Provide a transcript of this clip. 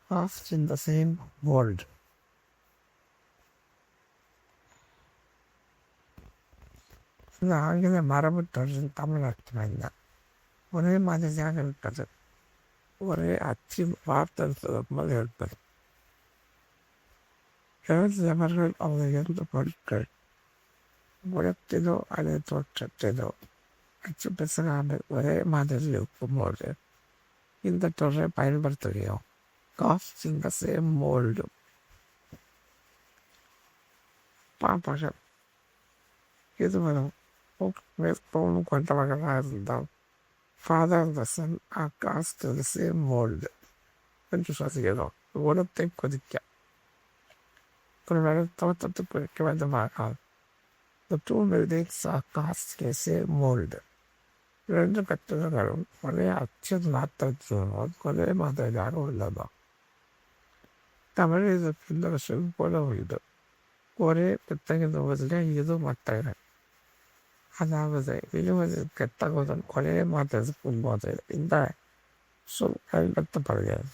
cast in the same mold. இந்த ஆங்கில மரபு தொடர் தமிழ் அர்த்தம் ஒரே மாதிரியாக இருப்பது, ஒரே அச்சு வார்த்தை போல் இருப்பது. எழுதியவர்கள் அவங்க எழுந்த பொருட்கள் குணத்திலோ அல்லது தோற்றத்திலோ அச்சு பேசுகிறார்கள் ஒரே மாதிரி இருக்கும்போது இந்த தொடரை பயன்படுத்துகிறோம். Cast in the same mould. பாப்பார்கள் இதுவரும் மேற்போனும் கொண்டவர்களாக இருந்தால் father the son are cast the same mould என்று சொல்கிறோம். குணத்தை கொதிக்க ஒரு வேலை தோற்றத்தை குறிக்க வேண்டுமானால் the two buildings are cast in the same mold. இரண்டு கட்டிடங்களும் ஒரே அச்சு நாட்டத்தினால் ஒரே மாதிரியாக உள்ளதா. தமிழ் இதற்கு இந்த சொல் போல உள்ளது. ஒரே புத்தகத்தில் இது மற்ற, அதாவது விழுவதற்கு தகுதல் ஒரே மாதிரி இருக்கும்போது இந்த சொல் பயன்படுத்தப்படுகிறது.